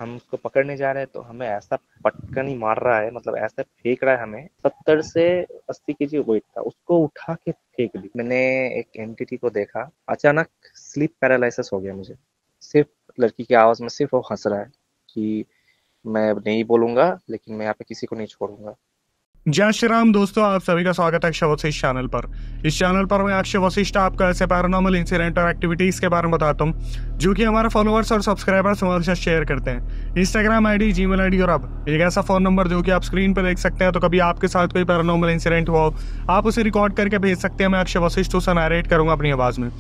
हम उसको पकड़ने जा रहे हैं तो हमें ऐसा पटकन ही मार रहा है, मतलब ऐसा फेंक रहा है हमें। 70 से 80 केजी वेट था, उसको उठा के फेंक दी। मैंने एक एंटिटी को देखा, अचानक स्लीप पैरालिसिस हो गया मुझे। सिर्फ लड़की की आवाज में सिर्फ वो हंस रहा है कि मैं अब नहीं बोलूंगा, लेकिन मैं यहाँ पे किसी को नहीं छोड़ूंगा। जय श्री राम दोस्तों, आप सभी का स्वागत है अक्षय वशिष्ठ चैनल पर। इस चैनल पर मैं अक्षय वशिष्ठ आपको ऐसे पैरानॉर्मल इंसिडेंट और एक्टिविटीज के बारे में बताता हूँ जो कि हमारे फॉलोअर्स और सब्सक्राइबर्स हमारे साथ शेयर करते हैं। इंस्टाग्राम आईडी, जीमेल आईडी और अब एक ऐसा फोन नंबर जो कि आप स्क्रीन पर देख सकते हैं। तो कभी आपके साथ कोई पैरानॉर्मल इंसिडेंट हुआ हो, आप उसे रिकॉर्ड करके भेज सकते हैं। मैं अक्षय वशिष्ठ उसे नरेट करूंगा अपनी आवाज में।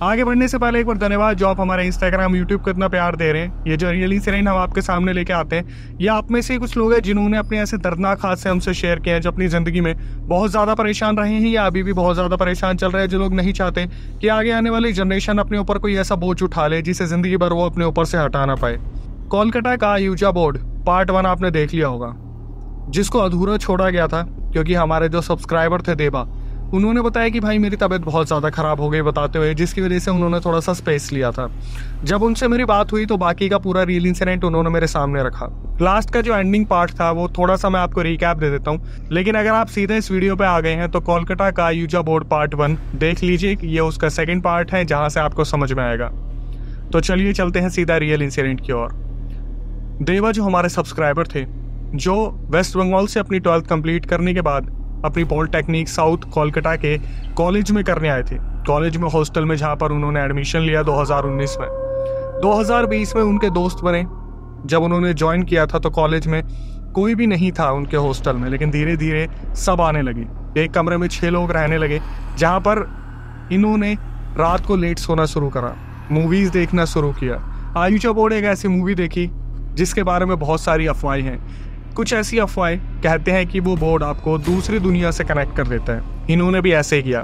आगे बढ़ने से पहले एक बार धन्यवाद जो आप हमारे इंस्टाग्राम, यूट्यूब को इतना प्यार दे रहे हैं। ये जो रियल इंसिडेंट हम आपके सामने लेके आते हैं, ये आप में से कुछ लोग हैं जिन्होंने अपने ऐसे दर्दनाक हादसे हमसे शेयर किए हैं, जो अपनी जिंदगी में बहुत ज्यादा परेशान रहे हैं या अभी भी बहुत ज्यादा परेशान चल रहे हैं, जो लोग नहीं चाहते कि आगे आने वाली जनरेशन अपने ऊपर कोई ऐसा बोझ उठा ले जिसे जिंदगी भर वो अपने ऊपर से हटा ना पाए। कोलकाता का यूजा बोर्ड पार्ट 1 आपने देख लिया होगा, जिसको अधूरा छोड़ा गया था क्योंकि हमारे जो सब्सक्राइबर थे देवा, उन्होंने बताया कि भाई मेरी तबीयत बहुत ज़्यादा ख़राब हो गई बताते हुए, जिसकी वजह से उन्होंने थोड़ा सा स्पेस लिया था। जब उनसे मेरी बात हुई तो बाकी का पूरा रियल इंसिडेंट उन्होंने मेरे सामने रखा। लास्ट का जो एंडिंग पार्ट था वो थोड़ा सा मैं आपको रिकैप दे देता हूँ, लेकिन अगर आप सीधे इस वीडियो पे आ गए हैं तो कोलकाता का यूजा बोर्ड पार्ट 1 देख लीजिए। ये उसका सेकेंड पार्ट है जहाँ से आपको समझ में आएगा। तो चलिए चलते हैं सीधा रियल इंसिडेंट की ओर। देवा जो हमारे सब्सक्राइबर थे, जो वेस्ट बंगाल से अपनी 12th कंप्लीट करने के बाद अपनी पॉलिटेक्निक साउथ कोलकाता के कॉलेज में करने आए थे। कॉलेज में हॉस्टल में जहाँ पर उन्होंने एडमिशन लिया 2019 में। 2020 में उनके दोस्त बने। जब उन्होंने ज्वाइन किया था तो कॉलेज में कोई भी नहीं था उनके हॉस्टल में, लेकिन धीरे धीरे सब आने लगे। एक कमरे में 6 लोग रहने लगे, जहाँ पर इन्होंने रात को लेट सोना शुरू करा, मूवीज़ देखना शुरू किया। आयुषा बोर्ड एक ऐसी मूवी देखी जिसके बारे में बहुत सारी अफवाहें हैं। कुछ ऐसी अफवाहें कहते हैं कि वो बोर्ड आपको दूसरी दुनिया से कनेक्ट कर देता है। इन्होंने भी ऐसे ही किया।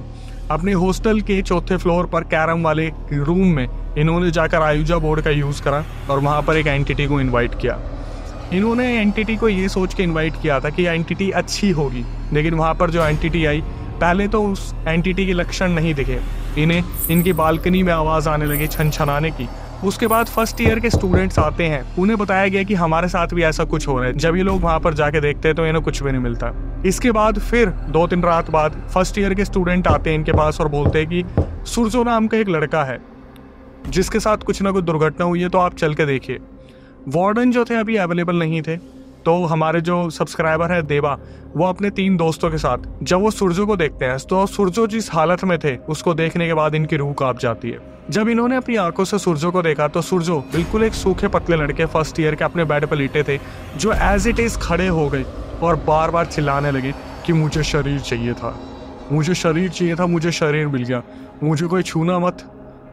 अपने हॉस्टल के 4थे फ्लोर पर कैरम वाले रूम में इन्होंने जाकर आयुजा बोर्ड का यूज़ करा और वहाँ पर एक एंटिटी को इनवाइट किया। इन्होंने एंटिटी को ये सोच के इनवाइट किया था कि एंटिटी अच्छी होगी, लेकिन वहाँ पर जो एंटिटी आई, पहले तो उस एंटिटी के लक्षण नहीं दिखे। इन्हें इनकी बालकनी में आवाज़ आने लगी छनछनाने की। उसके बाद फर्स्ट ईयर के स्टूडेंट्स आते हैं, उन्हें बताया गया कि हमारे साथ भी ऐसा कुछ हो रहा है। जब ये लोग वहाँ पर जाके देखते हैं तो इन्हें कुछ भी नहीं मिलता। इसके बाद फिर 2-3 रात बाद फर्स्ट ईयर के स्टूडेंट आते हैं इनके पास और बोलते हैं कि सुरजो नाम का एक लड़का है जिसके साथ कुछ ना कुछ दुर्घटना हुई है, तो आप चल के देखिए। वार्डन जो थे अभी अवेलेबल नहीं थे, तो हमारे जो सब्सक्राइबर है देवा, वो अपने 3 दोस्तों के साथ जब वो सुरजो को देखते हैं तो सुरजो जिस हालत में थे उसको देखने के बाद इनकी रूह कांप जाती है। जब इन्होंने अपनी आंखों से सुरजो को देखा तो सुरजो बिल्कुल एक सूखे पतले लड़के फर्स्ट ईयर के अपने बेड पर लेटे थे, जो एज इट इज खड़े हो गए और बार बार चिल्लाने लगे कि मुझे शरीर चाहिए था, मुझे शरीर चाहिए था, मुझे शरीर मिल गया, मुझे कोई छूना मत,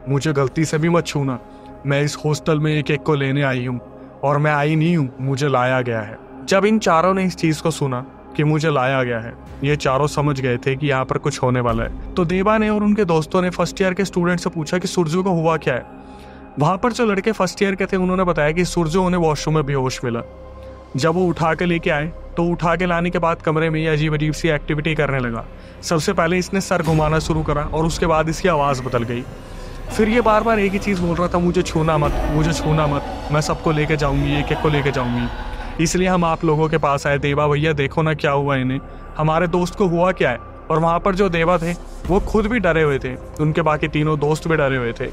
मुझे गलती से भी मत छूना। मैं इस हॉस्टल में एक एक को लेने आई हूँ और मैं आई नहीं हूँ, मुझे लाया गया है। जब इन चारों ने इस चीज़ को सुना कि मुझे लाया गया है, ये चारों समझ गए थे कि यहाँ पर कुछ होने वाला है। तो देवा ने और उनके दोस्तों ने फर्स्ट ईयर के स्टूडेंट से पूछा कि सुरजो को हुआ क्या है। वहाँ पर जो लड़के फर्स्ट ईयर के थे उन्होंने बताया कि सुरजो उन्हें वॉशरूम में बेहोश मिला। जब वो उठा के लेके आए तो उठा के लाने के बाद कमरे में ये अजीब अजीब सी एक्टिविटी करने लगा। सबसे पहले इसने सर घुमाना शुरू करा और उसके बाद इसकी आवाज़ बदल गई। फिर ये बार बार एक ही चीज़ बोल रहा था, मुझे छूना मत, मुझे छूना मत, मैं सबको लेके जाऊंगी, एक एक को लेके जाऊंगी, इसलिए हम आप लोगों के पास आए। देवा भैया देखो ना क्या हुआ इन्हें, हमारे दोस्त को हुआ क्या है। और वहाँ पर जो देवा थे वो खुद भी डरे हुए थे, उनके बाकी तीनों दोस्त भी डरे हुए थे।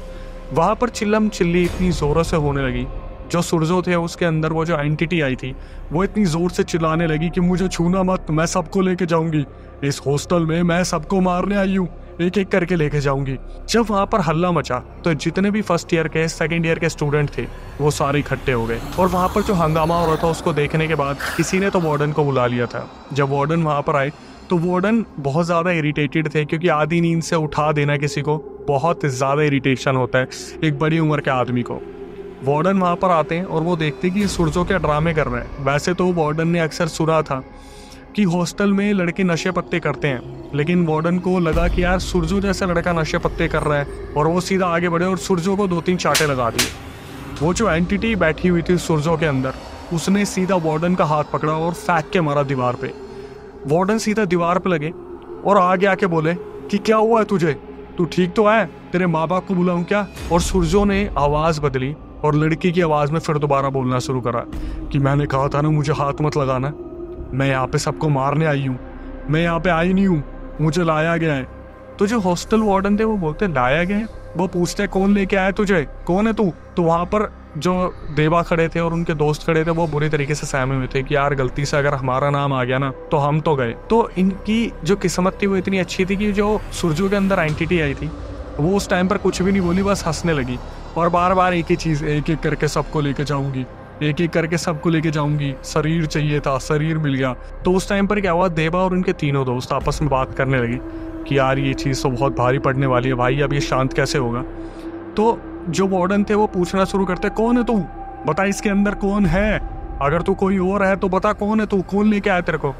वहाँ पर चिल्लम चिल्ली इतनी ज़ोरों से होने लगी, जो सुरजो थे उसके अंदर वो जो एंटिटी आई थी वो इतनी ज़ोर से चिल्लाने लगी कि मुझे छूना मत, मैं सबको लेके जाऊंगी, इस हॉस्टल में मैं सबको मारने आई हूँ, एक एक करके लेके जाऊंगी। जब वहाँ पर हल्ला मचा तो जितने भी फर्स्ट ईयर के, सेकंड ईयर के स्टूडेंट थे वो सारे इकट्ठे हो गए। और वहाँ पर जो हंगामा हो रहा था उसको देखने के बाद किसी ने तो वार्डन को बुला लिया था। जब वार्डन वहाँ पर आए तो वार्डन बहुत ज़्यादा इरिटेटेड थे, क्योंकि आधी नींद से उठा देना किसी को बहुत ज़्यादा इरिटेशन होता है एक बड़ी उम्र के आदमी को। वार्डन वहाँ पर आते हैं और वो देखते हैं कि सुरजो क्या ड्रामे कर रहे हैं। वैसे तो वार्डन ने अक्सर सुना था कि हॉस्टल में लड़के नशे पत्ते करते हैं, लेकिन वार्डन को लगा कि यार सुरजो जैसा लड़का नशे पत्ते कर रहा है, और वो सीधा आगे बढ़े और सुरजो को 2-3 चाटे लगा दिए। वो जो एंटिटी बैठी हुई थी सुरजो के अंदर, उसने सीधा वार्डन का हाथ पकड़ा और फेंक के मारा दीवार पे। वार्डन सीधा दीवार पे लगे और आगे आके बोले कि क्या हुआ है तुझे, तू ठीक तो है, तेरे माँ बाप को बुलाऊं क्या। और सुरजो ने आवाज़ बदली और लड़की की आवाज़ में फिर दोबारा बोलना शुरू करा कि मैंने कहा था ना मुझे हाथ मत लगाना, मैं यहाँ पे सबको मारने आई हूँ, मैं यहाँ पे आई नहीं हूँ, मुझे लाया गया है। तो जो हॉस्टल वार्डन थे वो बोलते लाया गया है, वो पूछते कौन लेके आया तुझे, कौन है तू। तो वहाँ पर जो देवा खड़े थे और उनके दोस्त खड़े थे वो बुरी तरीके से सहमे हुए थे कि यार गलती से अगर हमारा नाम आ गया ना तो हम तो गए। तो इनकी जो किस्मत थी वो इतनी अच्छी थी कि जो सुरजू के अंदर एंटिटी आई थी वो उस टाइम पर कुछ भी नहीं बोली, बस हंसने लगी और बार बार एक ही चीज़, एक एक करके सबको लेके जाऊंगी, एक एक करके सबको लेके जाऊंगी, शरीर चाहिए था, शरीर मिल गया। तो उस टाइम पर क्या हुआ, देवा और उनके तीनों दोस्त आपस में बात करने लगे कि यार ये चीज़ तो बहुत भारी पड़ने वाली है भाई, अब ये शांत कैसे होगा। तो जो वार्डन थे वो पूछना शुरू करते कौन है तू, बता इसके अंदर कौन है, अगर तू कोई और है तो बता कौन है तू, कौन लेके आया तेरे को।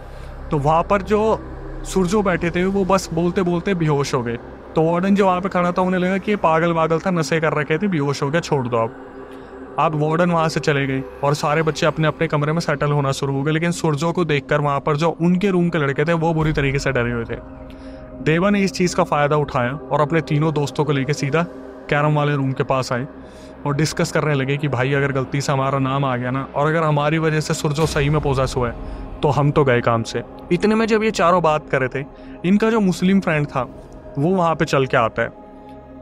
तो वहाँ पर जो सुरजो बैठे थे वो बस बोलते बोलते बेहोश हो गए। तो वार्डन जो वहाँ पे खड़ा था उन्हें लगा कि ये पागल वागल था, नशे कर रखे थे, बेहोश हो गया, छोड़ दो अब वार्डन वहाँ से चले गए और सारे बच्चे अपने अपने कमरे में सेटल होना शुरू हो गए। लेकिन सुरजो को देखकर वहाँ पर जो उनके रूम के लड़के थे वो बुरी तरीके से डरे हुए थे। देवा ने इस चीज़ का फ़ायदा उठाया और अपने तीनों दोस्तों को लेकर सीधा कैरम वाले रूम के पास आए और डिस्कस करने लगे कि भाई अगर गलती से हमारा नाम आ गया ना और अगर हमारी वजह से सुरजो सही में पोजेस हुआ है तो हम तो गए काम से। इतने में जब ये चारों बात कर रहे थे, इनका जो मुस्लिम फ्रेंड था वो वहाँ पे चल के आता है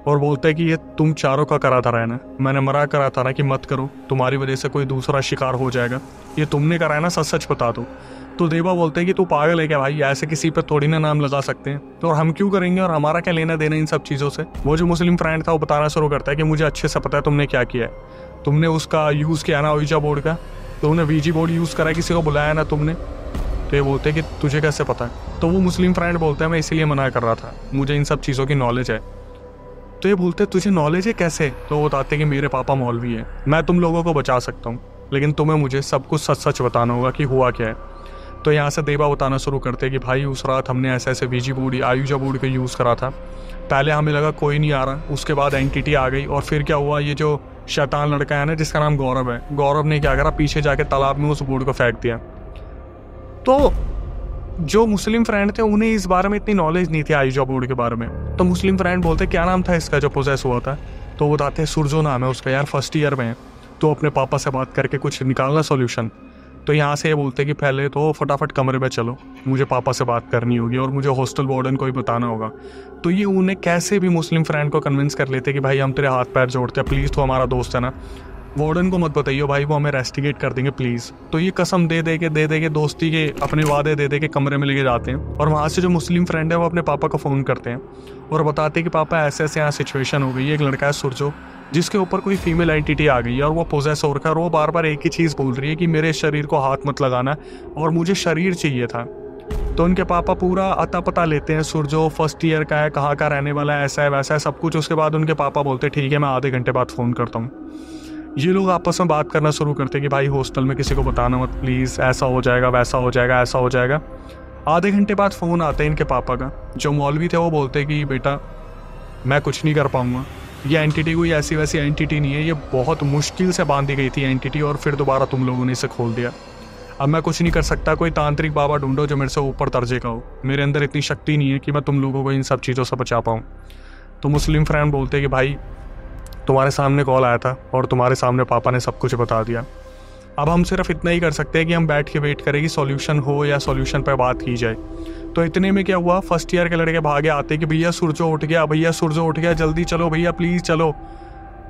और बोलता है कि ये तुम चारों का करा था रहना, मैंने मना करा था ना कि मत करो, तुम्हारी वजह से कोई दूसरा शिकार हो जाएगा, ये तुमने करा है ना, सच सच बता दो। तो देवा बोलते हैं कि तू पागल है क्या भाई, ऐसे किसी पे थोड़ी ना नाम लगा सकते हैं, तो और हम क्यों करेंगे और हमारा क्या लेना देना इन सब चीज़ों से। वो जो मुस्लिम फ्रेंड था वो बताना शुरू करता है कि मुझे अच्छे से पता है तुमने क्या किया है, तुमने उसका यूज़ किया ना ओइजा बोर्ड का, तुमने वीजी बोर्ड यूज़ करा, किसी को बुलाया ना तुमने। तो ये बोलते हैं कि तुझे कैसे पता है। तो वो मुस्लिम फ्रेंड बोलता है मैं इसीलिए मना कर रहा था, मुझे इन सब चीज़ों की नॉलेज है। तो ये बोलते तुझे नॉलेज है कैसे। तो वो बताते कि मेरे पापा मौलवी है, मैं तुम लोगों को बचा सकता हूँ लेकिन तुम्हें मुझे सब कुछ सच सच बताना होगा कि हुआ क्या है। तो यहाँ से देवा बताना शुरू करते कि भाई उस रात हमने ऐसे ऐसे वीजी बोर्ड आयुजा बोर्ड का यूज़ करा था, पहले हमें लगा कोई नहीं आ रहा, उसके बाद एंटिटी आ गई और फिर क्या हुआ, ये जो शैतान लड़का है ना जिसका नाम गौरव है, गौरव ने क्या करा, पीछे जाके तालाब में उस बोर्ड को फेंक दिया। तो जो मुस्लिम फ्रेंड थे उन्हें इस बारे में इतनी नॉलेज नहीं थी आयुजा बोर्ड के बारे में। तो मुस्लिम फ्रेंड बोलते क्या नाम था इसका जो पोजेस हुआ था। तो वो बताते सुरजो नाम है उसका, यार फर्स्ट ईयर में है, तो अपने पापा से बात करके कुछ निकालना सॉल्यूशन। तो यहाँ से ये बोलते कि पहले तो फटाफट कमरे में चलो, मुझे पापा से बात करनी होगी और मुझे हॉस्टल वार्डन को ही बताना होगा। तो ये उन्हें कैसे भी मुस्लिम फ्रेंड को कन्विंस कर लेते कि भाई हम तेरे हाथ पैर जोड़ते हैं, प्लीज़ तो हमारा दोस्त है ना, वार्डन को मत बताइए भाई, वो हमें रेस्टिगेट कर देंगे प्लीज़। तो ये कसम दे दे के दोस्ती के अपने वादे दे के कमरे में लेके जाते हैं और वहाँ से जो मुस्लिम फ्रेंड है वो अपने पापा को फ़ोन करते हैं और बताते हैं कि पापा ऐसे ऐसे यहाँ सिचुएशन हो गई है, एक लड़का है सुरजो जिसके ऊपर कोई फीमेल एंटिटी आ गई है और वो पोजेस हो रखा है और वो बार बार एक ही चीज़ बोल रही है कि मेरे शरीर को हाथ मत लगाना और मुझे शरीर चाहिए था। तो उनके पापा पूरा अता पता लेते हैं, सुरजो फर्स्ट ईयर का है, कहाँ का रहने वाला है, ऐसा है वैसा है सब कुछ। उसके बाद उनके पापा बोलते ठीक है मैं आधे घंटे बाद फ़ोन करता हूँ। ये लोग आपस में बात करना शुरू करते कि भाई हॉस्टल में किसी को बताना मत प्लीज़, ऐसा हो जाएगा वैसा हो जाएगा ऐसा हो जाएगा। आधे घंटे बाद फ़ोन आता है इनके पापा का, जो मौलवी थे वो बोलते कि बेटा मैं कुछ नहीं कर पाऊँगा, ये एंटिटी कोई ऐसी वैसी एंटिटी नहीं है, ये बहुत मुश्किल से बांधी गई थी एंटिटी और फिर दोबारा तुम लोगों ने इसे खोल दिया। अब मैं कुछ नहीं कर सकता, कोई तांत्रिक बाबा ढूंढो जो मेरे से ऊपर दर्जे का हो, मेरे अंदर इतनी शक्ति नहीं है कि मैं तुम लोगों को इन सब चीज़ों से बचा पाऊँ। तो मुस्लिम फ्रेंड बोलते कि भाई तुम्हारे सामने कॉल आया था और तुम्हारे सामने पापा ने सब कुछ बता दिया, अब हम सिर्फ इतना ही कर सकते हैं कि हम बैठ के वेट करें कि सॉल्यूशन हो या सॉल्यूशन पर बात की जाए। तो इतने में क्या हुआ, फर्स्ट ईयर के लड़के भागे आते कि भैया सुरजो उठ गया, भैया सुरजो उठ गया, जल्दी चलो भैया प्लीज़ चलो।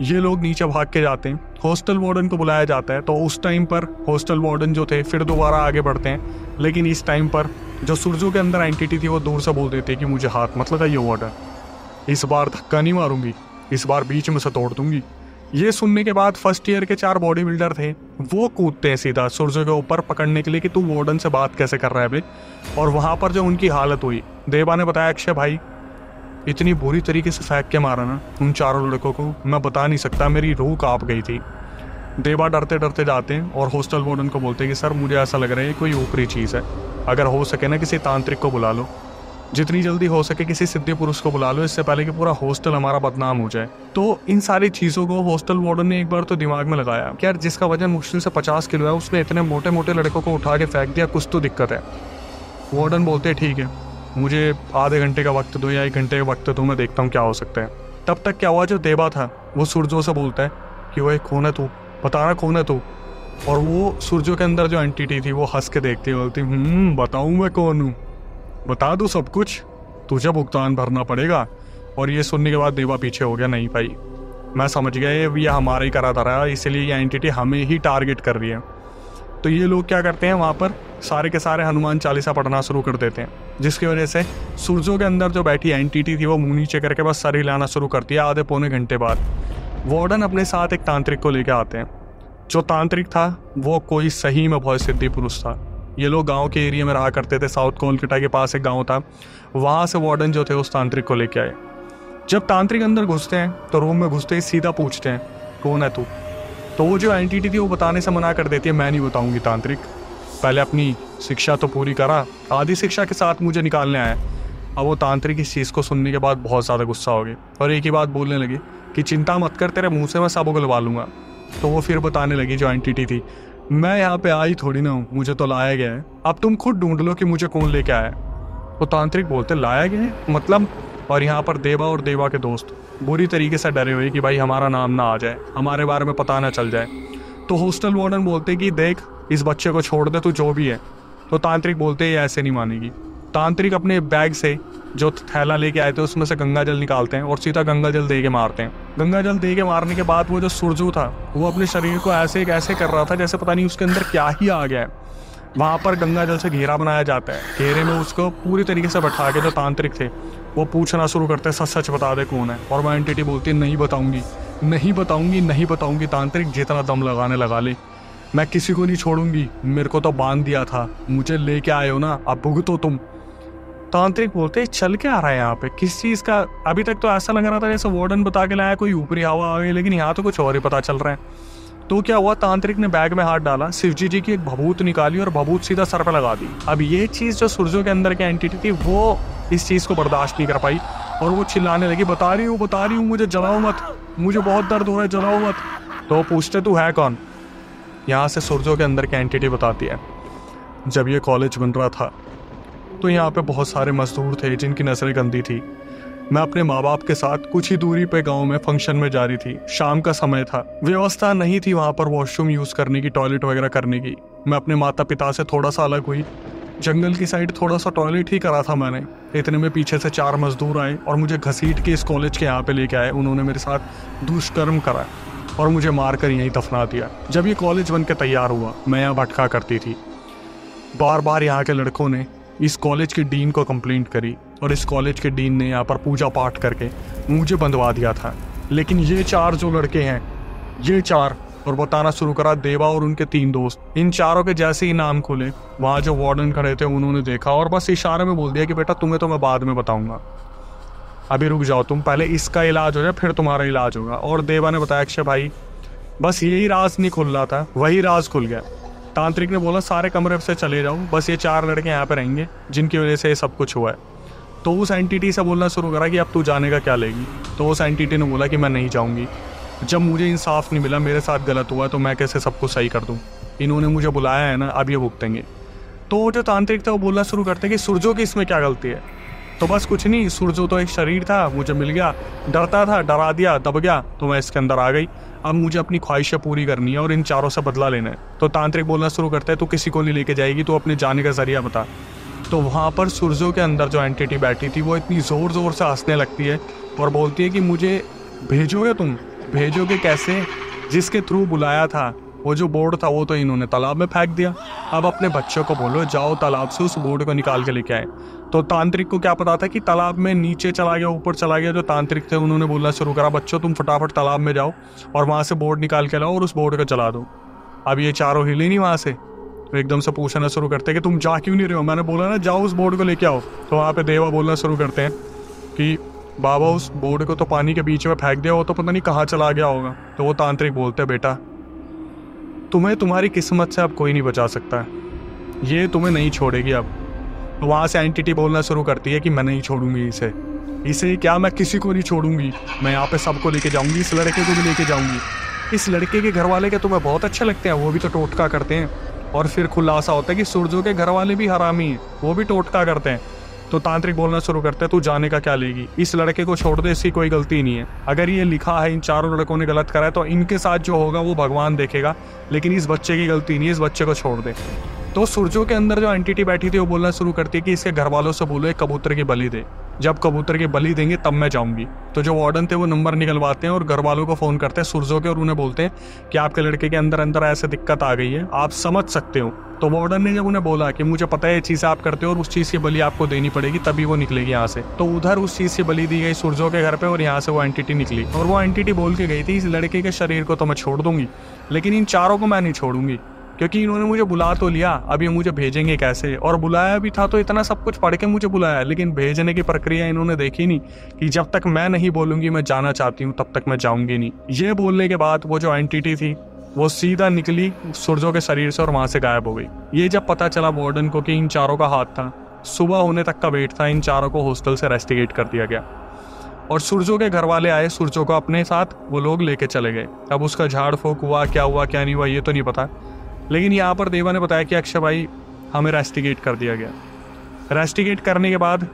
ये लोग नीचे भाग के जाते हैं, हॉस्टल वार्डन को बुलाया जाता है। तो उस टाइम पर हॉस्टल वार्डन जो थे फिर दोबारा आगे बढ़ते हैं, लेकिन इस टाइम पर जो सुरजो के अंदर एंटिटी थी वो दूर से बोल देती है कि मुझे हाथ मत लगाइए वार्डन, इस बार धक्का नहीं मारूंगी, इस बार बीच में से तोड़ दूंगी। ये सुनने के बाद फर्स्ट ईयर के 4 बॉडी बिल्डर थे वो कूदते हैं सीधा सुरजो के ऊपर पकड़ने के लिए कि तू वार्डन से बात कैसे कर रहा है बे। और वहाँ पर जो उनकी हालत हुई, देवा ने बताया अक्षय भाई इतनी बुरी तरीके से फेंक के मारा ना उन चारों लड़कों को, मैं बता नहीं सकता, मेरी रूह कांप गई थी। देवा डरते डरते जाते हैं और हॉस्टल वार्डन को बोलते हैं कि सर मुझे ऐसा लग रहा है कोई ऊपरी चीज़ है, अगर हो सके ना किसी तांत्रिक को बुला लो, जितनी जल्दी हो सके किसी सिद्धि पुरुष को बुला लो, इससे पहले कि पूरा हॉस्टल हमारा बदनाम हो जाए। तो इन सारी चीज़ों को हॉस्टल वार्डन ने एक बार तो दिमाग में लगाया कि यार जिसका वजन मुश्किल से 50 किलो है उसने इतने मोटे मोटे लड़कों को उठा के फेंक दिया, कुछ तो दिक्कत है। वार्डन बोलते ठीक है मुझे आधे घंटे का वक्त दो या 1 घंटे का वक्त दो, मैं देखता हूँ क्या हो सकता है। तब तक क्या हुआ, जो देवा था वो सुरजो से बोलता है कि वो कौन है तू, बताना कौन है तू। और वो सूरजों के अंदर जो एंटिटी थी वो हंस के देखती बोलती बताऊँ मैं कौन हूँ, बता दूँ सब कुछ, तुझे भुगतान भरना पड़ेगा। और ये सुनने के बाद देवा पीछे हो गया, नहीं भाई मैं समझ गया ये हमारा ही करा था रहा, इसलिए ये एंटिटी हमें ही टारगेट कर रही है। तो ये लोग क्या करते हैं, वहाँ पर सारे के सारे हनुमान चालीसा पढ़ना शुरू कर देते हैं, जिसकी वजह से सूरजों के अंदर जो बैठी एंटिटी थी वो मुंह नीचे करके बस सर हिलाना शुरू करती है। आधे पौने घंटे बाद वार्डन अपने साथ एक तांत्रिक को लेकर आते हैं। जो तांत्रिक था वो कोई सही में बहुत सिद्धि पुरुष था। ये लोग गांव के एरिया में रहा करते थे, साउथ कोलकाता के पास एक गांव था, वहाँ से वार्डन जो थे उस तांत्रिक को लेके आए। जब तांत्रिक अंदर घुसते हैं तो रूम में घुसते ही सीधा पूछते हैं कौन है तू। तो वो जो एंटिटी थी वो बताने से मना कर देती है, मैं नहीं बताऊंगी तांत्रिक, पहले अपनी शिक्षा तो पूरी करा, आधी शिक्षा के साथ मुझे निकालने आया। अब वो तांत्रिक इस चीज़ को सुनने के बाद बहुत ज़्यादा गुस्सा हो गई और एक ही बात बोलने लगी कि चिंता मत कर, तेरे मुंह से मैं सब उगलवा लूँगा। तो वो फिर बताने लगी जो एंटिटी थी, मैं यहाँ पे आई थोड़ी ना हूँ, मुझे तो लाया गया है, अब तुम खुद ढूंढ लो कि मुझे कौन लेके आया। वो तांत्रिक बोलते लाया गया है मतलब। और यहाँ पर देवा और देवा के दोस्त बुरी तरीके से डरे हुए कि भाई हमारा नाम ना आ जाए, हमारे बारे में पता ना चल जाए। तो हॉस्टल वार्डन बोलते कि देख इस बच्चे को छोड़ दे, तू जो भी है। तो तांत्रिक बोलते ये ऐसे नहीं मानेगी। तांत्रिक अपने बैग से जो थैला लेके आए थे उसमें से गंगा जल निकालते हैं और सीधा गंगा जल दे के मारते हैं। गंगा जल दे के मारने के बाद वो जो सुरजू था वो अपने शरीर को ऐसे कर रहा था जैसे पता नहीं उसके अंदर क्या ही आ गया है। वहाँ पर गंगा जल से घेरा बनाया जाता है, घेरे में उसको पूरी तरीके से बैठा के जो तांत्रिक थे वो पूछना शुरू करते हैं सच सच बता दे कौन है। और वो एंटिटी बोलती है नहीं बताऊंगी, नहीं बताऊंगी, नहीं बताऊंगी। तांत्रिक जितना दम लगाने लगा ले, मैं किसी को नहीं छोड़ूंगी, मेरे को तो बांध दिया था, मुझे लेके आए हो ना, अब भुगतो तुम। तांत्रिक बोलते चल के आ रहा है यहाँ पे किस चीज़ का, अभी तक तो ऐसा लग रहा था जैसे वार्डन बता के लाया कोई ऊपरी हवा आ गई, लेकिन यहाँ तो कुछ और ही पता चल रहा है। तो क्या हुआ, तांत्रिक ने बैग में हाथ डाला, शिवजी जी की एक भभूत निकाली और भभूत सीधा सर पे लगा दी। अब ये चीज़ जो सूरजों के अंदर की एंटिटी थी वो इस चीज़ को बर्दाश्त नहीं कर पाई और वो चिल्लाने लगी बता रही हूँ मुझे जलाओ मत, मुझे बहुत दर्द हो रहा है, जलाओ मत। तो पूछते तू है कौन। यहाँ से सूरजों के अंदर की एंटिटी बताती है जब ये कॉलेज बन रहा था तो यहाँ पे बहुत सारे मजदूर थे जिनकी नजरें गंदी थी। मैं अपने माँ बाप के साथ कुछ ही दूरी पे गांव में फंक्शन में जा रही थी, शाम का समय था, व्यवस्था नहीं थी वहाँ पर वॉशरूम यूज़ करने की, टॉयलेट वगैरह करने की। मैं अपने माता पिता से थोड़ा सा अलग हुई, जंगल की साइड थोड़ा सा टॉयलेट ही करा था मैंने। इतने में पीछे से 4 मजदूर आए और मुझे घसीट के इस कॉलेज के यहाँ पे लेके आए। उन्होंने मेरे साथ दुष्कर्म करा और मुझे मार कर यहीं दफना दिया। जब ये कॉलेज बन के तैयार हुआ मैं यहाँ भटका करती थी। बार बार यहाँ के लड़कों ने इस कॉलेज के डीन को कंप्लेंट करी और इस कॉलेज के डीन ने यहाँ पर पूजा पाठ करके मुझे बंधवा दिया था। लेकिन ये 4 जो लड़के हैं, ये 4, और बताना शुरू करा देवा और उनके 3 दोस्त। इन चारों के जैसे ही नाम खुले वहाँ जो वार्डन खड़े थे उन्होंने देखा और बस इशारे में बोल दिया कि बेटा तुम्हें तो मैं बाद में बताऊंगा, अभी रुक जाओ तुम, पहले इसका इलाज हो जाए फिर तुम्हारा इलाज होगा। और देवा ने बताया अक्षय भाई बस यही राज नहीं खुल रहा था, वही राज खुल गया। तांत्रिक ने बोला सारे कमरे से चले जाओ, बस ये 4 लड़के यहाँ पे रहेंगे जिनकी वजह से ये सब कुछ हुआ है। तो उस एंटिटी से बोलना शुरू करा कि अब तू जाने का क्या लेगी। तो उस एंटिटी ने बोला कि मैं नहीं जाऊँगी, जब मुझे इंसाफ नहीं मिला, मेरे साथ गलत हुआ, तो मैं कैसे सब कुछ सही कर दूँ, इन्होंने मुझे बुलाया है ना, अब ये भुगतेंगे। तो जो तांत्रिक था वो बोलना शुरू करते कि सूरजों की इसमें क्या गलती है। तो बस कुछ नहीं, सूरजों तो एक शरीर था, मुझे मिल गया, डरता था, डरा दिया, दब गया, तो मैं इसके अंदर आ गई। अब मुझे अपनी ख्वाहिशें पूरी करनी है और इन 4 से बदला लेना है। तो तांत्रिक बोलना शुरू करता है तू किसी को नहीं लेके जाएगी, तो अपने जाने का जरिया बता। तो वहाँ पर सूरजों के अंदर जो एंटिटी बैठी थी वो इतनी ज़ोर ज़ोर से हंसने लगती है और बोलती है कि मुझे भेजोगे तुम, भेजोगे कैसे, जिसके थ्रू बुलाया था वो जो बोर्ड था वो तो इन्होंने तालाब में फेंक दिया, अब अपने बच्चों को बोलो जाओ तालाब से उस बोर्ड को निकाल के लेके आए। तो तांत्रिक को क्या पता था कि तालाब में नीचे चला गया, ऊपर चला गया। जो तांत्रिक थे उन्होंने बोलना शुरू करा बच्चों तुम फटाफट तालाब में जाओ और वहाँ से बोर्ड निकाल के लाओ और उस बोर्ड को जला दो। अब ये 4 हिले नहीं वहाँ से, तो एकदम से पूछना शुरू करते कि तुम जा क्यों नहीं रहे हो, मैंने बोला ना जाओ उस बोर्ड को लेके आओ। तो वहाँ पे देवा बोलना शुरू करते हैं कि बाबा उस बोर्ड को तो पानी के बीच में फेंक दिया, वो तो पता नहीं कहाँ चला गया होगा। तो वो तांत्रिक बोलते बेटा तुम्हें तुम्हारी किस्मत से अब कोई नहीं बचा सकता, ये तुम्हें नहीं छोड़ेगी अब। तो वहाँ से एंटिटी बोलना शुरू करती है कि मैं नहीं छोड़ूंगी इसे क्या, मैं किसी को नहीं छोड़ूंगी, मैं यहाँ पे सबको लेके जाऊंगी, इस लड़के को भी लेके जाऊंगी। इस लड़के के घर वाले के तुम्हें बहुत अच्छे लगते हैं, वो भी तो टोटका करते हैं। और फिर खुलासा होता है कि सूरजों के घर वाले भी हरामी हैं, वो भी टोटका करते हैं। तो तांत्रिक बोलना शुरू करते हैं, तू जाने का क्या लेगी, इस लड़के को छोड़ दे, इसकी कोई गलती नहीं है। अगर ये लिखा है इन चारों लड़कों ने गलत करा है तो इनके साथ जो होगा वो भगवान देखेगा, लेकिन इस बच्चे की गलती नहीं है, इस बच्चे को छोड़ दे। तो सूरजों के अंदर जो एंटिटी बैठी थी वो बोलना शुरू करती है कि इसके घर वालों से बोलो एक कबूतर की बलि दे, जब कबूतर की बलि देंगे तब मैं जाऊंगी। तो जो वार्डन थे वो नंबर निकलवाते हैं और घर वालों को फोन करते हैं सूरजों के, और उन्हें बोलते हैं कि आपके लड़के के अंदर अंदर ऐसे दिक्कत आ गई है, आप समझ सकते हो। तो वार्डन ने जब उन्हें बोला कि मुझे पता है ये चीज़ आप करते हो और उस चीज़ की बलि आपको देनी पड़ेगी तभी वो निकलेगी यहाँ से, तो उधर उस चीज़ की बलि दी गई सूरजों के घर पे और यहाँ से वो एंटिटी निकली। और वो एंटिटी बोल के गई थी, इस लड़के के शरीर को तो मैं छोड़ दूंगी, लेकिन इन चारों को मैं नहीं छोड़ूंगी, क्योंकि इन्होंने मुझे बुला तो लिया, अब ये मुझे भेजेंगे कैसे, और बुलाया भी था तो इतना सब कुछ पढ़ के मुझे बुलाया, लेकिन भेजने की प्रक्रिया इन्होंने देखी नहीं कि जब तक मैं नहीं बोलूंगी मैं जाना चाहती हूँ तब तक मैं जाऊंगी नहीं। ये बोलने के बाद वो जो एंटिटी थी वो सीधा निकली सूरजों के शरीर से और वहां से गायब हो गई। ये जब पता चला वार्डन को कि इन चारों का हाथ था, सुबह होने तक का वेट था, इन चारों को हॉस्टल से रेस्टिगेट कर दिया गया और सूरजों के घर वाले आए, सूरजों को अपने साथ वो लोग लेके चले गए। अब उसका झाड़ फूक हुआ क्या नहीं हुआ ये तो नहीं पता, लेकिन यहाँ पर देवा ने बताया कि अक्षय भाई हमें रेस्टिगेट कर दिया गया। रेस्टिगेट करने के बाद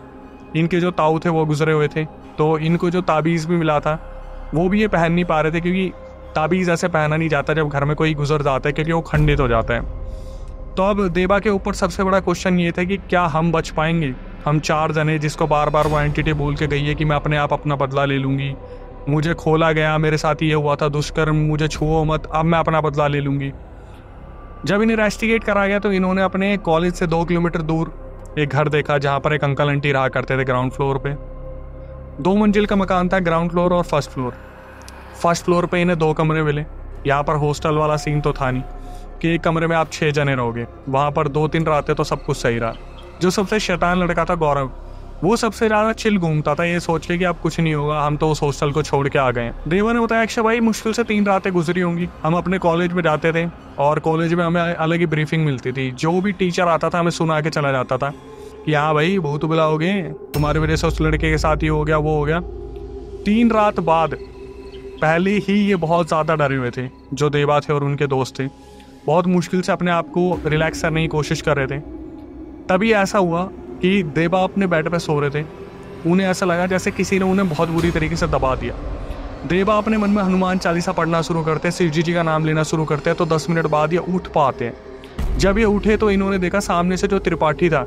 इनके जो ताऊ थे वो गुजरे हुए थे, तो इनको जो ताबीज़ भी मिला था वो भी ये पहन नहीं पा रहे थे, क्योंकि ताबीज़ ऐसे पहना नहीं जाता जब घर में कोई गुजर जाता है, क्योंकि वो खंडित हो जाता है। तो अब देवा के ऊपर सबसे बड़ा क्वेश्चन ये था कि क्या हम बच पाएंगे, हम 4 जने जिसको बार बार वो एंटिटी बोल के गई है कि मैं अपने आप अपना बदला ले लूँगी, मुझे खोला गया, मेरे साथ ये हुआ था दुष्कर्म, मुझे छुओ मत, अब मैं अपना बदला ले लूँगी। जब इन्हें रेस्टिगेट करा गया तो इन्होंने अपने कॉलेज से 2 किलोमीटर दूर एक घर देखा जहाँ पर एक अंकल आंटी रहा करते थे ग्राउंड फ्लोर पे। 2 मंजिल का मकान था, ग्राउंड फ्लोर और फर्स्ट फ्लोर। फर्स्ट फ्लोर पे इन्हें 2 कमरे मिले। यहाँ पर हॉस्टल वाला सीन तो था नहीं कि एक कमरे में आप 6 जने रहोगे, वहाँ पर 2-3 रातें तो सब कुछ सही रहा। जो सबसे शैतान लड़का था गौरव, वो सबसे ज़्यादा चिल घूमता था, ये सोच के कि अब कुछ नहीं होगा, हम तो उस हॉस्टल को छोड़ के आ गए। देवा ने बताया अक्षय भाई मुश्किल से 3 रातें गुजरी होंगी। हम अपने कॉलेज में जाते थे और कॉलेज में हमें अलग ही ब्रीफिंग मिलती थी, जो भी टीचर आता था हमें सुना के चला जाता था कि हाँ भाई भूत बुलाओगे, तुम्हारी वजह से उस लड़के के साथ ये हो गया वो हो गया। 3 रात बाद पहले ही ये बहुत ज़्यादा डरे हुए थे, जो देवा थे और उनके दोस्त थे, बहुत मुश्किल से अपने आप को रिलैक्स करने की कोशिश कर रहे थे। तभी ऐसा हुआ कि देवा अपने बेड पे सो रहे थे, उन्हें ऐसा लगा जैसे किसी ने उन्हें बहुत बुरी तरीके से दबा दिया। देवा अपने मन में हनुमान चालीसा पढ़ना शुरू करते हैं, शिव जी का नाम लेना शुरू करते हैं, तो 10 मिनट बाद ये उठ पाते हैं। जब ये उठे तो इन्होंने देखा सामने से जो त्रिपाठी था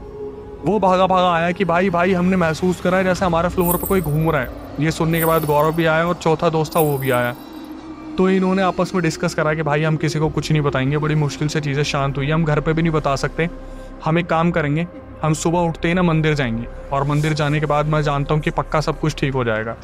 वो भागा भागा आया कि भाई भाई हमने महसूस करा जैसे हमारे फ्लोर पर कोई घूम रहा है। ये सुनने के बाद गौरव भी आया और चौथा दोस्त था वो भी आया। तो इन्होंने आपस में डिस्कस करा कि भाई हम किसी को कुछ नहीं बताएंगे, बड़ी मुश्किल से चीज़ें शांत हुई, हम घर पे भी नहीं बता सकते, हम एक काम करेंगे, हम सुबह उठते ही ना मंदिर जाएंगे और मंदिर जाने के बाद मैं जानता हूँ कि पक्का सब कुछ ठीक हो जाएगा।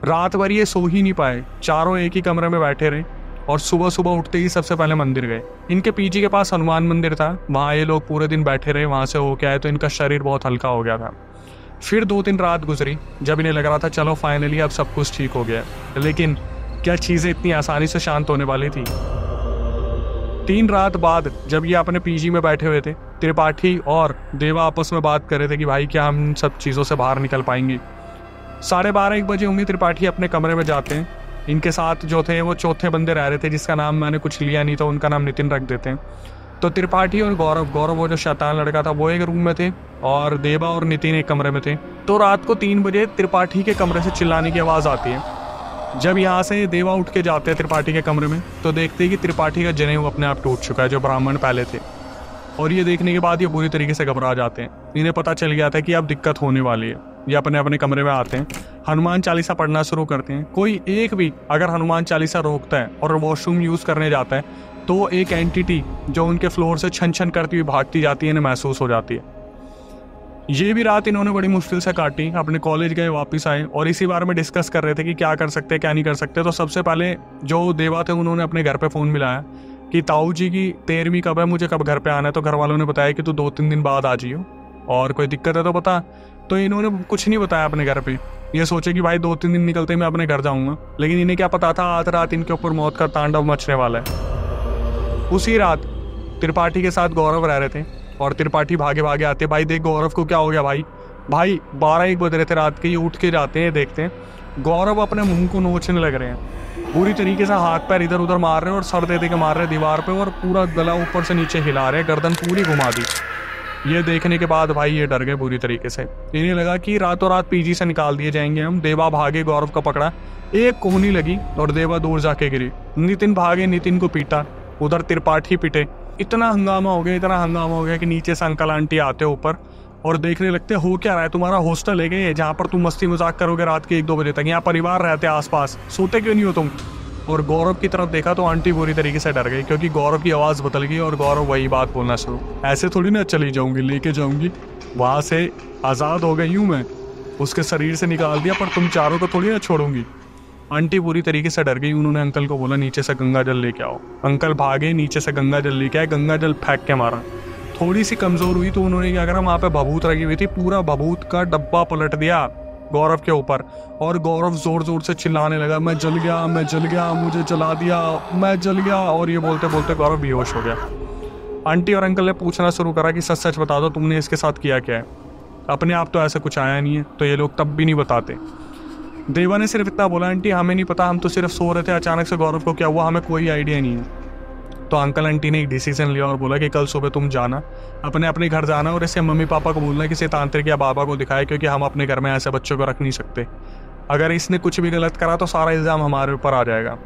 रात भर ये सो ही नहीं पाए, चारों एक ही कमरे में बैठे रहे और सुबह सुबह उठते ही सबसे पहले मंदिर गए। इनके पीजी के पास हनुमान मंदिर था, वहाँ ये लोग पूरे दिन बैठे रहे, वहाँ से होके आए तो इनका शरीर बहुत हल्का हो गया था। फिर 2-3 रात गुजरी जब इन्हें लग रहा था चलो फाइनली अब सब कुछ ठीक हो गया, लेकिन क्या चीज़ें इतनी आसानी से शांत होने वाली थी। 3 रात बाद जब ये अपने पीजी में बैठे हुए थे, त्रिपाठी और देवा आपस में बात कर रहे थे कि भाई क्या हम सब चीज़ों से बाहर निकल पाएंगे। 12:30-1 बजे होंगे, त्रिपाठी अपने कमरे में जाते हैं। इनके साथ जो थे वो चौथे बंदे रह रहे थे जिसका नाम मैंने कुछ लिया नहीं तो उनका नाम नितिन रख देते हैं। तो त्रिपाठी और गौरव वो जो शैतान लड़का था वो एक रूम में थे और देवा और नितिन एक कमरे में थे। तो रात को 3 बजे त्रिपाठी के कमरे से चिल्लाने की आवाज़ आती है। जब यहाँ से देवा उठ के जाते हैं त्रिपाठी के कमरे में तो देखते हैं कि त्रिपाठी का जनेऊ अपने आप टूट चुका है, जो ब्राह्मण पहले थे। और ये देखने के बाद ये बुरी तरीके से घबरा जाते हैं। इन्हें पता चल गया था कि अब दिक्कत होने वाली है। ये अपने अपने कमरे में आते हैं, हनुमान चालीसा पढ़ना शुरू करते हैं। कोई एक भी अगर हनुमान चालीसा रोकता है और वॉशरूम यूज़ करने जाता है तो एक एंटिटी जो उनके फ्लोर से छन छन करती हुई भागती जाती है, इन्हें महसूस हो जाती है। ये भी रात इन्होंने बड़ी मुश्किल से काटी। अपने कॉलेज गए, वापस आए और इसी बारे में डिस्कस कर रहे थे कि क्या कर सकते हैं क्या नहीं कर सकते। तो सबसे पहले जो देवा थे उन्होंने अपने घर पे फ़ोन मिलाया कि ताऊ जी की 13वीं कब है, मुझे कब घर पे आना है। तो घर वालों ने बताया कि तू 2-3 दिन बाद आ जाइयो और कोई दिक्कत है तो बता। तो इन्होंने कुछ नहीं बताया अपने घर पे, ये सोचे कि भाई 2-3 दिन निकलते ही मैं अपने घर जाऊंगा, लेकिन इन्हें क्या पता था आध रात इनके ऊपर मौत का तांडव मचने वाला है। उसी रात त्रिपाठी के साथ गौरव रह रहे थे और त्रिपाठी भागे भागे आते, भाई देख गौरव को क्या हो गया भाई। 12-1 बज रहे थे रात के, ये उठ के जाते हैं, देखते हैं गौरव अपने मुंह को नोचने लग रहे हैं, बुरी तरीके से हाथ पैर इधर उधर मार रहे हैं और सर दे के मार रहे हैं दीवार पे और पूरा गला ऊपर से नीचे हिला रहे हैं, गर्दन पूरी घुमा दी। ये देखने के बाद भाई ये डर गए बुरी तरीके से। इन्हें लगा कि रातों रात पीजी से निकाल दिए जाएंगे हम। देवा भागे, गौरव को पकड़ा, एक कोहनी लगी और देवा दूर जाके गिरी। नितिन भागे, नितिन को पीटा, उधर त्रिपाठी पिटे। इतना हंगामा हो गया कि नीचे से अंकल आंटी आते ऊपर और देखने लगते, हो क्या रहा है, तुम्हारा हॉस्टल है क्या जहाँ पर तुम मस्ती मजाक करोगे रात के 1-2 बजे तक? यहाँ परिवार रहते आसपास, सोते क्यों नहीं हो तुम? और गौरव की तरफ देखा तो आंटी बुरी तरीके से डर गई, क्योंकि गौरव की आवाज़ बदल गई और गौरव वही बात बोलना शुरू, ऐसे थोड़ी ना चली जाऊंगी, लेके जाऊंगी, वहाँ से आज़ाद हो गई हूँ मैं, उसके शरीर से निकाल दिया, पर तुम चारों को थोड़ी ना छोड़ूंगी। आंटी बुरी तरीके से डर गई। उन्होंने अंकल को बोला नीचे से गंगा जल लेके आओ। अंकल भागे, नीचे से गंगा जल लेके आए, गंगा जल फेंक के मारा। थोड़ी सी कमज़ोर हुई तो उन्होंने क्या करा, वहाँ पे भभूत रखी हुई थी, पूरा भभूत का डब्बा पलट दिया गौरव के ऊपर और गौरव जोर जोर से चिल्लाने लगा, मैं जल गया, मैं जल गया, मुझे जला दिया, मैं जल गया। और ये बोलते बोलते गौरव बेहोश हो गया। आंटी और अंकल ने पूछना शुरू करा कि सच सच बता दो, तुमने इसके साथ किया क्या है? अपने आप तो ऐसा कुछ आया नहीं है। तो ये लोग तब भी नहीं बताते। देवा ने सिर्फ इतना बोला, आंटी हमें नहीं पता, हम तो सिर्फ सो रहे थे, अचानक से गौरव को क्या हुआ हमें कोई आइडिया नहीं है। तो अंकल आंटी ने एक डिसीजन लिया और बोला कि कल सुबह तुम जाना, अपने अपने घर जाना और इसे मम्मी पापा को बोलना किसी तांत्रिक या बाबा को दिखाए, क्योंकि हम अपने घर में ऐसे बच्चों को रख नहीं सकते। अगर इसने कुछ भी गलत करा तो सारा इल्ज़ाम हमारे ऊपर आ जाएगा।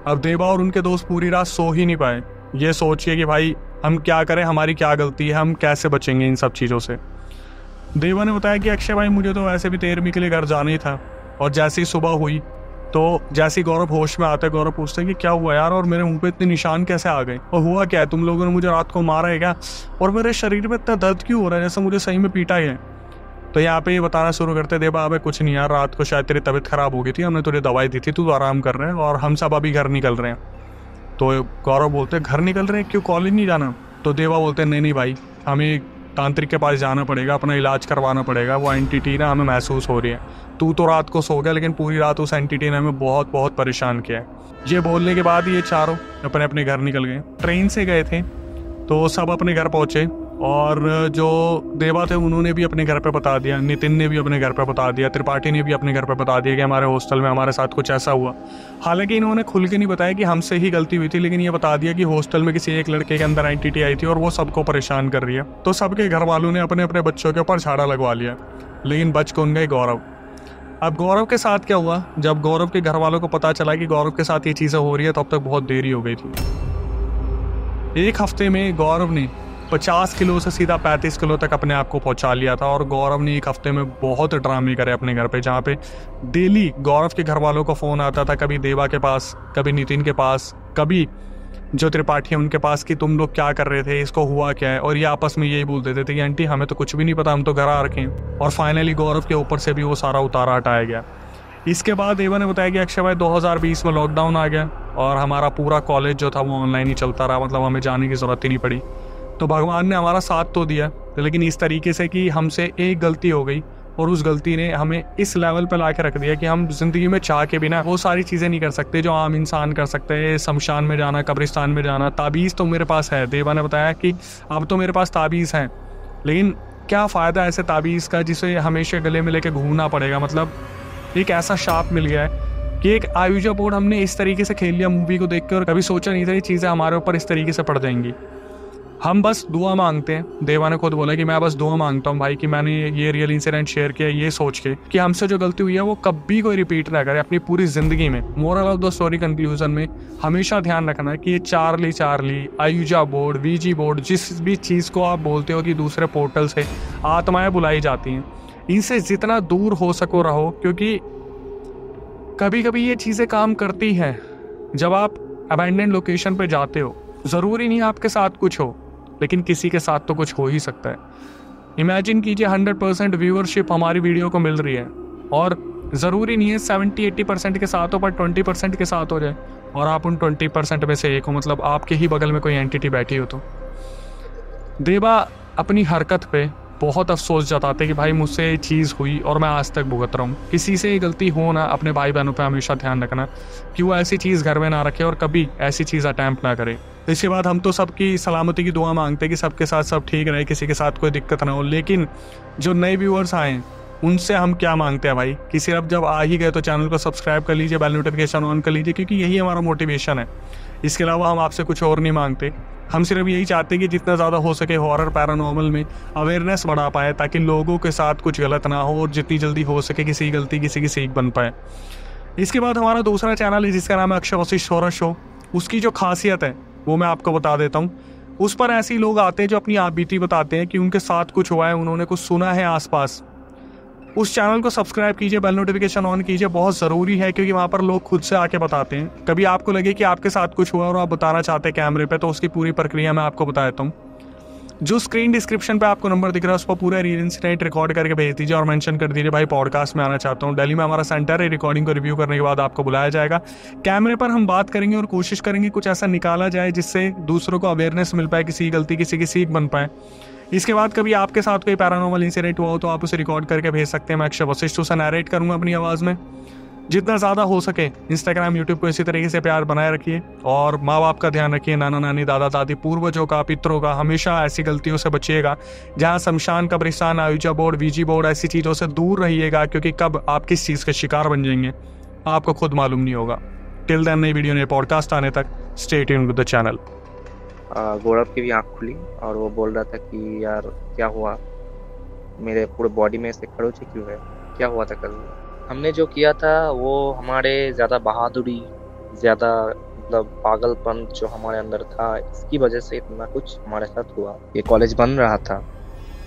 अब देवा और उनके दोस्त पूरी रात सो ही नहीं पाए, ये सोचिए कि भाई हम क्या करें, हमारी क्या गलती है, हम कैसे बचेंगे इन सब चीज़ों से। देवा ने बताया कि अक्षय भाई मुझे तो वैसे भी 13वीं के लिए घर जाना ही था, और जैसे ही सुबह हुई तो जैसे ही गौरव होश में आता है, गौरव पूछते हैं कि क्या हुआ यार, और मेरे मुंह पे इतने निशान कैसे आ गए, और हुआ क्या है, तुम लोगों ने मुझे रात को मारा है क्या, और मेरे शरीर में इतना दर्द क्यों हो रहा है जैसे मुझे सही में पीटा ही है। तो यहाँ पे ये बताना शुरू करते, देवा अबे कुछ नहीं यार, रात को शायद तेरी तबीयत खराब हो गई थी, हमने तुझे दवाई दी थी, तू आराम कर रहे हैं और हम सब अभी घर निकल रहे हैं। तो गौरव बोलते घर निकल रहे हैं, क्यों कॉलेज नहीं जाना? तो देवा बोलते नहीं भाई, हमें तांत्रिक के पास जाना पड़ेगा, अपना इलाज करवाना पड़ेगा, वो एंटिटी ना हमें महसूस हो रही है। तू तो रात को सो गया, लेकिन पूरी रात उस एंटिटी ने हमें बहुत बहुत परेशान किया है। ये बोलने के बाद ये चारों अपने अपने घर निकल गए। ट्रेन से गए थे तो सब अपने घर पहुंचे, और जो देवा थे उन्होंने भी अपने घर पे बता दिया, नितिन ने भी अपने घर पे बता दिया, त्रिपाठी ने भी अपने घर पे बता दिया कि हमारे हॉस्टल में हमारे साथ कुछ ऐसा हुआ। हालांकि इन्होंने खुल के नहीं बताया कि हमसे ही गलती हुई थी, लेकिन ये बता दिया कि हॉस्टल में किसी एक लड़के के अंदर एंटिटी आई थी और वो सबको परेशान कर रही है। तो सबके घर वालों ने अपने अपने बच्चों के ऊपर झाड़ा लगवा लिया, लेकिन बच कौन गए? गौरव। अब गौरव के साथ क्या हुआ, जब गौरव के घर वालों को पता चला कि गौरव के साथ ये चीज़ें हो रही है, तब तक बहुत देरी हो गई थी। एक हफ्ते में गौरव ने 50 किलो से सीधा 35 किलो तक अपने आप को पहुंचा लिया था, और गौरव ने एक हफ्ते में बहुत ड्रामे करे अपने घर पे, जहाँ पे डेली गौरव के घर वालों को फ़ोन आता था, कभी देवा के पास, कभी नितिन के पास, कभी जो त्रिपाठी है उनके पास, कि तुम लोग क्या कर रहे थे, इसको हुआ क्या है, और ये आपस में यही बोल देते थे कि आंटी हमें तो कुछ भी नहीं पता, हम तो घर आ रखे हैं। और फाइनली गौरव के ऊपर से भी वो सारा उतारा हटाया गया। इसके बाद देवा ने बताया कि अक्षय भाई 2020 में लॉकडाउन आ गया और हमारा पूरा कॉलेज जो था वो ऑनलाइन ही चलता रहा, मतलब हमें जाने की ज़रूरत ही नहीं पड़ी। तो भगवान ने हमारा साथ तो दिया, लेकिन इस तरीके से कि हमसे एक गलती हो गई, और उस गलती ने हमें इस लेवल पे ला के रख दिया कि हम ज़िंदगी में चाह के बिना वो सारी चीज़ें नहीं कर सकते जो आम इंसान कर सकते हैं। शमशान में जाना, कब्रिस्तान में जाना। ताबीज़ तो मेरे पास है, देवा ने बताया कि अब तो मेरे पास ताबीज़ हैं, लेकिन क्या फ़ायदा ऐसे ताबीज़ का जिसे हमेशा गले में लेके घूमना पड़ेगा। मतलब एक ऐसा शाप मिल गया है कि एक आयुजा बोर्ड हमने इस तरीके से खेल लिया मूवी को देख के, और कभी सोचा नहीं था ये चीज़ें हमारे ऊपर इस तरीके से पड़ जाएंगी। हम बस दुआ मांगते हैं। देवा ने खुद बोला कि मैं बस दुआ मांगता हूँ भाई कि मैंने ये रियल इंसिडेंट शेयर किया ये सोच के कि हमसे जो गलती हुई है वो कभी कोई रिपीट ना करे अपनी पूरी ज़िंदगी में। Moral of the story conclusion में हमेशा ध्यान रखना है कि ये चार्ली, आयुजा बोर्ड, वीजी बोर्ड, जिस भी चीज़ को आप बोलते हो कि दूसरे पोर्टल से आत्माएं बुलाई जाती हैं, इनसे जितना दूर हो सको रहो, क्योंकि कभी कभी ये चीज़ें काम करती हैं। जब आप अबैंडन लोकेशन पे जाते हो, ज़रूरी नहीं आपके साथ कुछ हो, लेकिन किसी के साथ तो कुछ हो ही सकता है। इमेजिन कीजिए 100% व्यूअरशिप हमारी वीडियो को मिल रही है, और ज़रूरी नहीं है 70-80% के साथ हो, पर 20% के साथ हो जाए, और आप उन 20% में से एक हो, मतलब आपके ही बगल में कोई एंटिटी बैठी हो। तो देवा अपनी हरकत पे बहुत अफसोस जताते कि भाई मुझसे ये चीज़ हुई और मैं आज तक भुगत रहा हूँ। किसी से गलती हो ना, अपने भाई बहनों पे हमेशा ध्यान रखना कि वो ऐसी चीज़ घर में ना रखे और कभी ऐसी चीज़ अटैम्प्ट ना करे। इसके बाद हम तो सबकी सलामती की दुआ मांगते हैं कि सबके साथ सब ठीक रहे, किसी के साथ कोई दिक्कत ना हो। लेकिन जो नए व्यूअर्स आए उनसे हम क्या मांगते हैं भाई कि सिर्फ जब आ ही गए तो चैनल को सब्सक्राइब कर लीजिए, बेल नोटिफिकेशन ऑन कर लीजिए, क्योंकि यही हमारा मोटिवेशन है। इसके अलावा हम आपसे कुछ और नहीं मांगते। हम सिर्फ यही चाहते हैं कि जितना ज़्यादा हो सके हॉरर पैरानॉर्मल में अवेयरनेस बढ़ा पाए, ताकि लोगों के साथ कुछ गलत ना हो और जितनी जल्दी हो सके किसी गलती किसी की सीख बन पाए। इसके बाद हमारा दूसरा चैनल है जिसका नाम है अक्षय वशिष्ठ हॉरर शो। उसकी जो खासियत है वो मैं आपको बता देता हूँ। उस पर ऐसे लोग आते हैं जो अपनी आप बीती बताते हैं कि उनके साथ कुछ हुआ है, उन्होंने कुछ सुना है आसपास। उस चैनल को सब्सक्राइब कीजिए, बेल नोटिफिकेशन ऑन कीजिए, बहुत ज़रूरी है, क्योंकि वहाँ पर लोग खुद से आके बताते हैं। कभी आपको लगे कि आपके साथ कुछ हुआ और आप बताना चाहते हैं कैमरे पे, तो उसकी पूरी प्रक्रिया मैं आपको बता देता हूँ। जो स्क्रीन डिस्क्रिप्शन पे आपको नंबर दिख रहा है उस पर पूरा रियल इंसिडेंट रिकॉर्ड करके भेज दीजिए और मेंशन कर दीजिए भाई पॉडकास्ट में आना चाहता हूँ। दिल्ली में हमारा सेंटर है, रिकॉर्डिंग को रिव्यू करने के बाद आपको बुलाया जाएगा। कैमरे पर हम बात करेंगे और कोशिश करेंगे कुछ ऐसा निकाला जाए जिससे दूसरों को अवेयरनेस मिल पाए, किसी गलती किसी की सीख बन पाए। इसके बाद कभी आपके साथ कोई पैरानॉर्मल इंसिडेंट हुआ हो तो आप उसे रिकॉर्ड करके भेज सकते हैं। मैं अक्षय वशिष्ठ उसे नैरेट करूँगा अपनी आवाज़ में। जितना ज़्यादा हो सके इंस्टाग्राम यूट्यूब को इसी तरीके से प्यार बनाए रखिए और माँ बाप का ध्यान रखिए, नाना नानी दादा दादी पूर्वजों का पितरों का। हमेशा ऐसी गलतियों से बचिएगा जहाँ शमशान कब्रिस्तान आयुजा बोर्ड वीजी बोर्ड ऐसी चीज़ों से दूर रहिएगा, क्योंकि कब आप किस चीज़ के शिकार बन जाएंगे आपको खुद मालूम नहीं होगा। टिल देन नई वीडियो नए पॉडकास्ट आने तक stay tuned with the channel. Gaurav की भी आँख खुली और वो बोल रहा था कि यार क्या हुआ, मेरे पूरे बॉडी में से खरोंच क्यों है, क्या हुआ था कल। हमने जो किया था वो हमारे ज़्यादा बहादुरी, ज़्यादा मतलब पागलपन जो हमारे अंदर था, इसकी वजह से इतना कुछ हमारे साथ हुआ। ये कॉलेज बन रहा था,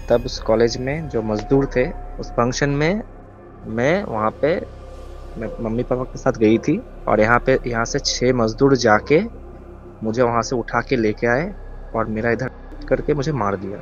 तब उस कॉलेज में जो मज़दूर थे उस फंक्शन में मैं वहाँ पे मैं मम्मी पापा के साथ गई थी और यहाँ से 6 मज़दूर जाके मुझे वहाँ से उठा के लेके आए और मेरा इधर करके मुझे मार दिया।